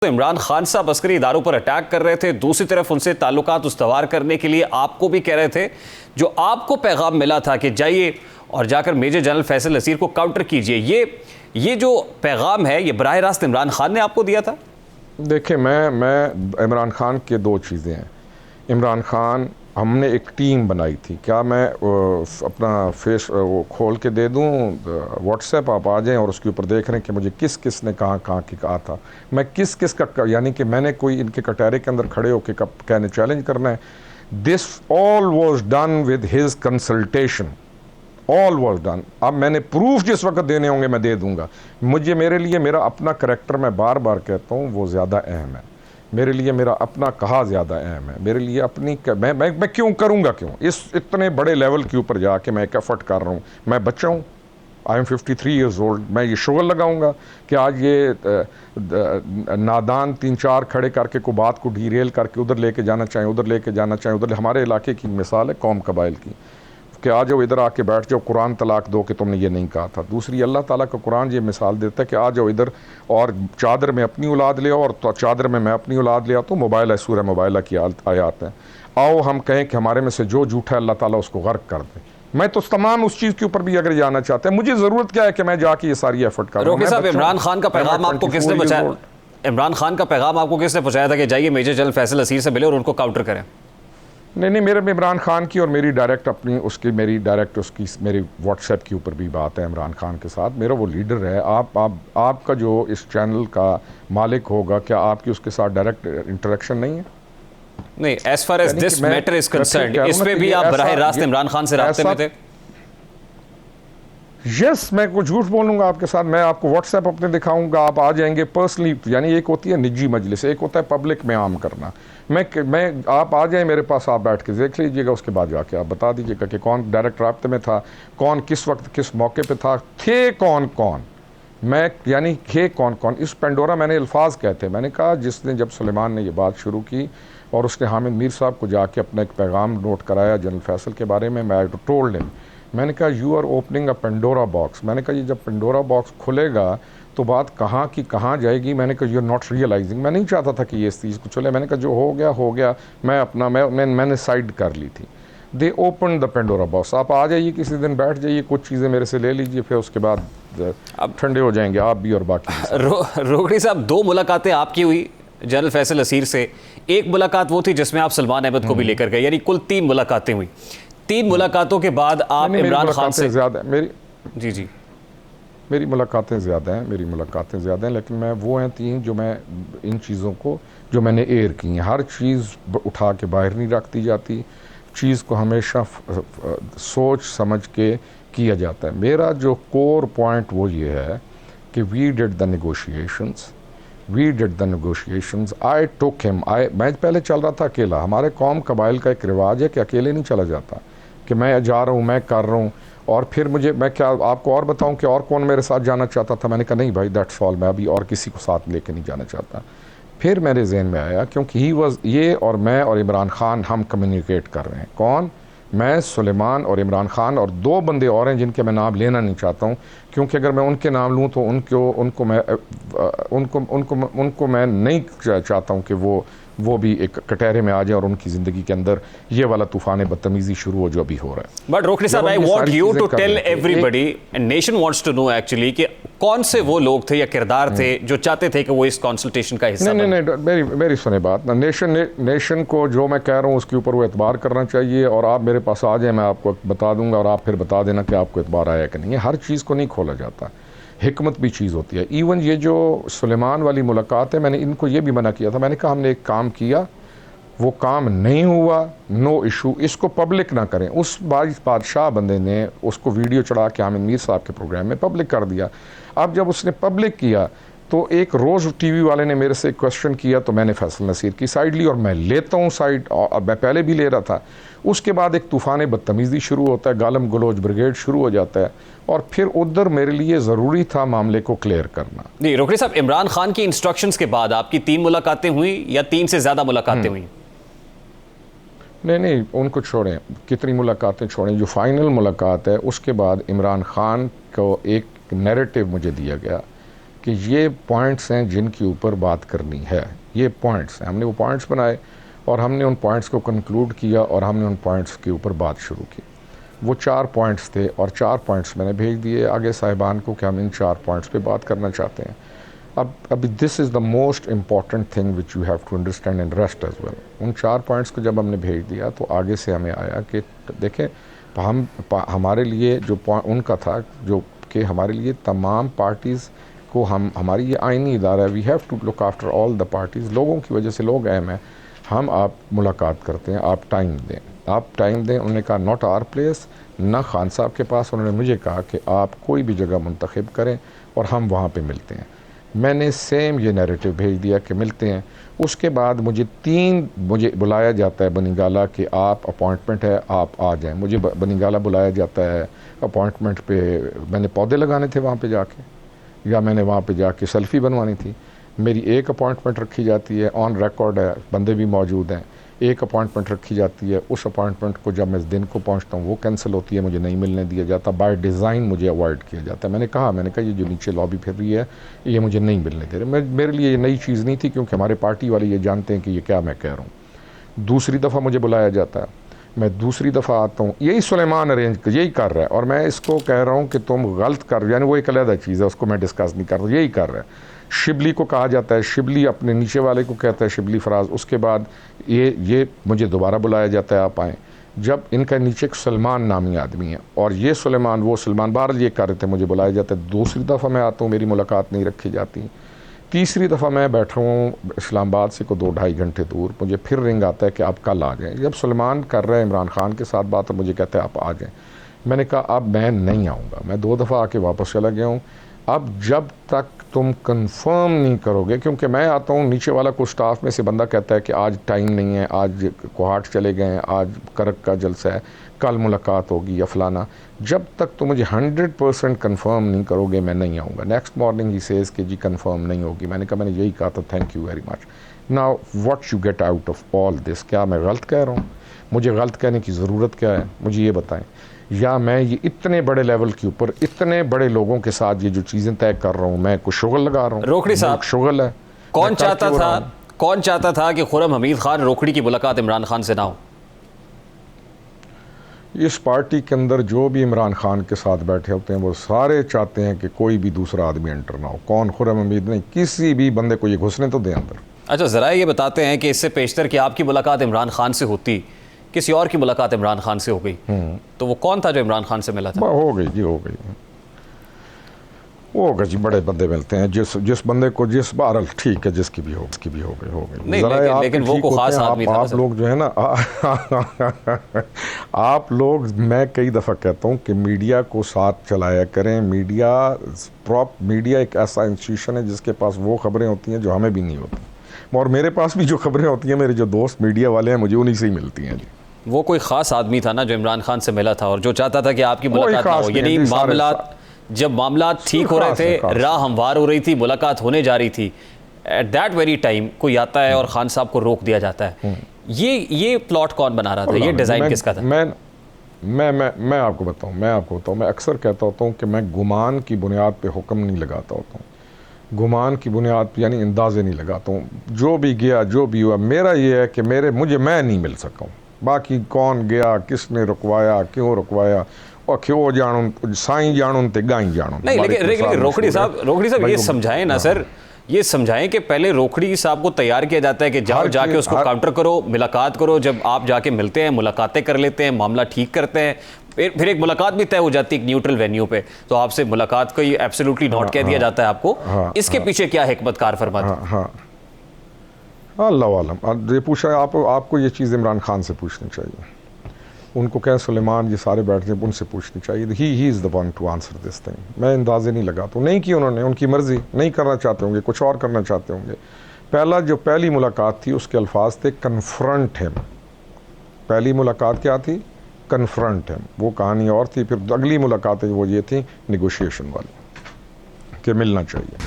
तो इमरान खान साहब अस्करी इदारों पर अटैक कर रहे थे, दूसरी तरफ उनसे ताल्लुकात उस्तवार करने के लिए आपको भी कह रहे थे। जो आपको पैगाम मिला था कि जाइए और जाकर मेजर जनरल फैसल नसीर को काउंटर कीजिए, ये जो पैगाम है ये बराह रास्त इमरान खान ने आपको दिया था? देखिए, मैं इमरान खान के दो चीज़ें हैं। इमरान खान, हमने एक टीम बनाई थी। क्या मैं अपना फेस वो खोल के दे दूं व्हाट्सएप, आप आ जाएं और उसके ऊपर देख रहे हैं कि मुझे किस किस ने कहाँ की कहा था, मैं किस किस का, यानी कि मैंने कोई इनके कटहरे के अंदर खड़े होकर कहने चैलेंज करना है। This all was done with his consultation, all was done. अब मैंने प्रूफ जिस वक्त देने होंगे मैं दे दूंगा। मेरे लिए मेरा अपना करैक्टर, मैं बार बार कहता हूँ, वो ज़्यादा अहम है मेरे लिए। मेरा अपना कहा ज़्यादा अहम है मेरे लिए। अपनी मैं क्यों करूँगा, क्यों इस इतने बड़े लेवल के ऊपर जाके मैं एक एफर्ट कर रहा हूँ। मैं बच्चा हूँ, आई एम 53 ईयर्स ओल्ड। मैं ये शुगर लगाऊंगा कि आज ये नादान 3-4 खड़े करके को बात को डीरेल करके उधर लेके जाना चाहें, उधर लेके जाना चाहें, उधर। हमारे इलाके की मिसाल है कौम कबाइल की, कि आ जाओ इधर आके बैठ जाओ, कुरान तलाक दो कि तुमने ये नहीं कहा था। दूसरी, अल्लाह ताला का कुरान ये मिसाल देता है कि आ जाओ इधर और चादर में अपनी औलाद ले आओ और तो चादर में मैं अपनी औलाद ले आता हूँ। मोबाइल है, सूरह मोबाइल की आयात है। आओ हम कहें कि हमारे में से जो झूठा है अल्लाह ताला उसको गर्क कर दे। मैं तो तमाम उस चीज़ के ऊपर भी अगर जाना चाहते हैं, मुझे ज़रूरत क्या है कि मैं जाके ये सारी एफर्ट कर रहा हूँ। साहब, इमरान खान का पैगाम आपको किसने पहुंचाया? इमरान खान का पैगाम आपको किसने पहुंचाया था कि जाइए मेजर जनरल फैसल नसीर से मिले और उनको काउंटर करें? नहीं, मेरे इमरान खान की और मेरी डायरेक्ट अपनी मेरी व्हाट्सएप के ऊपर भी बात है इमरान खान के साथ। मेरा वो लीडर है। आपका जो इस चैनल का मालिक होगा, क्या आपकी उसके साथ डायरेक्ट इंटरेक्शन नहीं है? नहीं, as far as this matter is concerned, इस पे भी आप बराह रास्त इमरान खान से रास्ते में थे? यस, मैं कुछ झूठ बोलूँगा आपके साथ? मैं आपको व्हाट्सएप अपने दिखाऊंगा, आप आ जाएंगे पर्सनली। यानी एक होती है निजी मजलिस, एक होता है पब्लिक में आम करना। मैं आप आ जाएं मेरे पास, आप बैठ के देख लीजिएगा, उसके बाद जाके आप बता दीजिएगा कि कौन डायरेक्ट राब्ते में था, कौन किस वक्त किस मौके पे था, थे कौन कौन। यानी थे कौन कौन। इस पेंडोरा मैंने अल्फाज कहते, मैंने कहा जिसने, जब सुलेमान ने ये बात शुरू की और उसने हामिद मीर साहब को जाके अपना एक पैगाम नोट कराया जनरल फैसल के बारे में, मैं टोल्ड हिम, मैंने कहा you are opening a Pandora box. मैंने कहा ये जब पेंडोरा बॉक्स खुलेगा तो बात कहाँ की कहाँ जाएगी। मैंने कहा यू आर नॉट रियलाइजिंग। मैं नहीं चाहता था कि ये इस चीज़ को चले। मैंने कहा जो हो गया। मैंने साइड कर ली थी। दे ओपन द पेंडोरा बॉक्स। आप आ जाइए किसी दिन, बैठ जाइए, कुछ चीज़ें मेरे से ले लीजिए, फिर उसके बाद अब ठंडे हो जाएंगे आप भी और बाकी। रोकड़ी साहब, 2 मुलाकातें आपकी हुई जनरल फैसल नसीर से। एक मुलाकात वो थी जिसमें आप सलमान अहमद को भी लेकर गए, यानी कुल 3 मुलाकातें हुई। 3 मुलाकातों के बाद आप इमरान खान से ज़्यादा मेरी मुलाकातें ज़्यादा हैं, लेकिन मैं वो हैं 3 जो मैं इन चीज़ों को जो मैंने एयर की हैं। हर चीज़ उठा के बाहर नहीं रखती जाती, चीज़ को हमेशा सोच समझ के किया जाता है। मेरा जो कोर पॉइंट वो ये है कि we did the negotiations. I took him. मैं पहले चल रहा था अकेला। हमारे कौम कबाइल का एक रिवाज है कि अकेले नहीं चला जाता, कि मैं जा रहा हूँ, मैं कर रहा हूँ और फिर मैं क्या आपको और बताऊं कि और कौन मेरे साथ जाना चाहता था। मैंने कहा नहीं भाई, दैट्स ऑल, मैं अभी और किसी को साथ लेके नहीं जाना चाहता। फिर मेरे जहन में आया, क्योंकि ये और मैं और इमरान खान, हम कम्युनिकेट कर रहे हैं। कौन? मैं, सुलेमान और इमरान खान, और 2 बंदे और हैं जिनके मैं नाम लेना नहीं चाहता हूँ, क्योंकि अगर मैं उनके नाम लूँ तो उनको मैं नहीं चाहता हूँ कि वो भी एक कटहरे में आ जाए और उनकी ज़िंदगी के अंदर ये वाला तूफान बदतमीजी शुरू हो जो अभी हो रहा है। बट रोकड़ी साहब, I want you to tell everybody and nation wants to know actually कि कौन से वो लोग थे या किरदार थे जो चाहते थे कि वो इस कंसल्टेशन का हिस्सा बने। नहीं, मेरी सुने बात ना। नेशन को जो मैं कह रहा हूँ उसके ऊपर वो एतबार करना चाहिए, और आप मेरे पास आ जाए, मैं आपको बता दूंगा और आप फिर बता देना कि आपको एतबार आया कि नहीं है। हर चीज़ को नहीं खोला जाता, हिकमत भी चीज़ होती है। इवन ये जो सुलेमान वाली मुलाकात है, मैंने इनको ये भी मना किया था। मैंने कहा हमने एक काम किया, वो काम नहीं हुआ, नो इशू, इसको पब्लिक ना करें। उस बादशाह बंदे ने उसको वीडियो चढ़ा के हामिद मीर साहब के प्रोग्राम में पब्लिक कर दिया। अब जब उसने पब्लिक किया तो एक रोज़ टीवी वाले ने मेरे से क्वेश्चन किया, तो मैंने फैसल नसीर की साइड ली, और मैं लेता हूँ साइड, और मैं पहले भी ले रहा था। उसके बाद एक तूफ़ान बदतमीज़ी शुरू होता है, गालम गलोच ब्रिगेड शुरू हो जाता है, और फिर उधर मेरे लिए ज़रूरी था मामले को क्लियर करना। नहीं रोकड़ी साहब, इमरान खान की इंस्ट्रक्शंस के बाद आपकी 3 मुलाकातें हुई या 3 से ज़्यादा मुलाकातें हुई? नहीं, उनको छोड़ें, कितनी मुलाकातें छोड़ें। जो फाइनल मुलाकात है उसके बाद इमरान खान को एक नैरेटिव मुझे दिया गया कि ये पॉइंट्स हैं जिनके ऊपर बात करनी है, ये पॉइंट्स हैं। हमने वो पॉइंट्स बनाए और हमने उन पॉइंट्स को कंक्लूड किया और हमने उन पॉइंट्स के ऊपर बात शुरू की। वो 4 पॉइंट्स थे और 4 पॉइंट्स मैंने भेज दिए आगे साहिबान को कि हम इन 4 पॉइंट्स पे बात करना चाहते हैं। अभी this is the most important thing which you have to understand and rest as well. उन 4 पॉइंट्स को जब हमने भेज दिया तो आगे से हमें आया कि देखें हमारे लिए जो पॉइंट उनका था जो कि हमारे लिए तमाम पार्टीज़ को हमारी ये आइनी इदारा है, we have to look after all the parties. लोगों की वजह से लोग अहम हैं। हम आप मुलाकात करते हैं, आप टाइम दें, आप टाइम दें। उन्होंने कहा नॉट आवर प्लेस, ना खान साहब के पास। उन्होंने मुझे कहा कि आप कोई भी जगह मुंतखब करें और हम वहाँ पे मिलते हैं। मैंने सेम ये नैरेटिव भेज दिया कि मिलते हैं। उसके बाद मुझे बुलाया जाता है बनीगाला कि आप अपॉइंटमेंट है, आप आ जाएं। मुझे बनीगाला बुलाया जाता है अपॉइंटमेंट पे। मैंने पौधे लगाने थे वहाँ पे जाके, या मैंने वहाँ पे जाके सेल्फ़ी बनवानी थी। मेरी एक अपॉइंटमेंट रखी जाती है, ऑन रिकॉर्ड है, बंदे भी मौजूद हैं। एक अपॉइंटमेंट रखी जाती है, उस अपॉइंटमेंट को जब मैं इस दिन को पहुंचता हूँ वो कैंसिल होती है, मुझे नहीं मिलने दिया जाता। बाय डिज़ाइन मुझे अवॉइड किया जाता है। मैंने कहा ये जो नीचे लॉबी फिर रही है ये मुझे नहीं मिलने दे रहे। मेरे लिए ये नई चीज़ नहीं थी, क्योंकि हमारे पार्टी वाले ये जानते हैं कि ये क्या मैं कह रहा हूँ। दूसरी दफ़ा मुझे बुलाया जाता है, मैं दूसरी दफ़ा आता हूँ, यही सुलेमान यही कर रहा है और मैं इसको कह रहा हूँ कि तुम गलत कर, यानी वो एक अलग चीज़ है, उसको मैं डिस्कस नहीं कर रहा, यही कर रहा है। शिबली को कहा जाता है, शिबली अपने नीचे वाले को कहता है शिबली फराज। उसके बाद ये मुझे दोबारा बुलाया जाता है, आप आएँ। जब इनका नीचे एक सलमान नामी आदमी है और ये सुलेमान वो सलमान बाहर ये कर रहे थे, मुझे बुलाया जाता है। दूसरी दफ़ा मैं आता हूँ, मेरी मुलाकात नहीं रखी जाती। तीसरी दफ़ा मैं बैठा हूँ इस्लामाबाद से को 2-2.5 घंटे दूर, मुझे फिर रिंग आता है कि आप कल आ जाएँ। जब सलमान कर रहे हैं इमरान खान के साथ बात और मुझे कहते हैं आप आ जाएँ, मैंने कहा अब मैं नहीं आऊँगा। मैं 2 दफ़ा आके वापस चला गया हूँ। अब जब तक तुम कंफर्म नहीं करोगे, क्योंकि मैं आता हूँ, नीचे वाला कुछ स्टाफ में से बंदा कहता है कि आज टाइम नहीं है, आज कोहाट चले गए हैं, आज करक का जलसा है, कल मुलाकात होगी या फलाना। जब तक तुम मुझे 100% कंफर्म नहीं करोगे मैं नहीं आऊँगा। नेक्स्ट मॉर्निंग ही सेज़ कि जी कंफर्म नहीं होगी। मैंने कहा मैंने यही कहा था, thank you very much. Now what you get out of all this? क्या मैं गलत कह रहा हूँ? मुझे गलत कहने की ज़रूरत क्या है, मुझे ये बताएं। या मैं ये इतने बड़े लेवल के ऊपर इतने बड़े लोगों के साथ ये जो चीज़ें तय कर रहा हूँ, मैं कुछ शुगल लगा रहा हूँ? रोकड़ी साहब, शुगल है। कौन चाहता था कि खुर्रम हमीद खान रोकड़ी की मुलाकात इमरान खान से ना हो? इस पार्टी के अंदर जो भी इमरान खान के साथ बैठे होते हैं वो सारे चाहते हैं कि कोई भी दूसरा आदमी एंटर ना हो। कौन? खुर्रम हमीद नहीं, किसी भी बंदे को ये घुसने तो दें अंदर। अच्छा, ज़रा ये बताते हैं कि इससे पेशतर कि आपकी मुलाकात इमरान खान से होती, किसी और की मुलाकात इमरान खान से हो गई, तो वो कौन था जो इमरान खान से मिला था? हो गई जी, हो गई। वो होगा जी, बड़े बंदे मिलते हैं, जिस बंदे को जिस बार ठीक है, जिसकी भी हो गई। नहीं, लेकिन वो को खास आदमी था। आप लोग जो है ना आप लोग, मैं कई दफ़ा कहता हूँ कि मीडिया को साथ चलाया करें। मीडिया एक ऐसा इंस्टीट्यूशन है जिसके पास वो खबरें होती हैं जो हमें भी नहीं होती, और मेरे पास भी जो खबरें होती हैं, मेरे जो दोस्त मीडिया वाले हैं, मुझे उन्हीं से ही मिलती हैं जी। वो कोई ख़ास आदमी था ना जो इमरान खान से मिला था और जो चाहता था कि आपकी मुलाकात ना हो? यानी जब मामला ठीक हो रहे थे, राह हमवार हो रही थी, मुलाकात होने जा रही थी, एट दैट वेरी टाइम कोई आता है और खान साहब को रोक दिया जाता है। ये प्लॉट कौन बना रहा था? ये डिज़ाइन किसका था? मैं आपको बताऊं, मैं अक्सर कहता होता हूँ कि मैं गुमान की बुनियाद पे हुक्म नहीं लगाता होता हूँ। गुमान की बुनियाद पे यानी अंदाजे नहीं लगाता हूँ। जो भी गया, जो भी हुआ, मेरा ये है कि मैं नहीं मिल सका हूँ। बाकी कौन गया, किसने रुकवाया, क्यों रुकवाया, और क्यों जानूं, साईं जानूं ते गाई जानूं। नहीं, लेकिन रोकड़ी साहब ये समझाएं ना सर, ये समझाएं कि पहले रोकड़ी साहब को तैयार किया जाता है कि जाओ जाके उसको काउंटर करो, मुलाकात करो। जब आप जाके मिलते हैं, मुलाकातें कर लेते हैं, मामला ठीक करते हैं, फिर एक मुलाकात भी तय हो जाती है एक न्यूट्रल वेन्यू पे, तो आपसे मुलाकात को ये एब्सोल्युटली नॉट कह दिया जाता है आपको। इसके पीछे क्या हिकमत कार फरमाते? अल्लाह आलम। ये पूछा आपको ये चीज़ इमरान खान से पूछनी चाहिए। उनको कहें सुलेमान ये सारे बैठ जाए, उनसे पूछनी चाहिए। He is the one two answer this thing. मैं अंदाजे नहीं लगाता हूँ। नहीं की उन्होंने, उनकी मर्ज़ी, नहीं करना चाहते होंगे, कुछ और करना चाहते होंगे। पहली मुलाकात थी, उसके अल्फाज थे कन्फ्रंट हिम। पहली मुलाकात क्या थी? Confront him. वो कहानी और थी। फिर अगली मुलाकातें वो ये थी नेगोशिएशन वाली, कि मिलना चाहिए।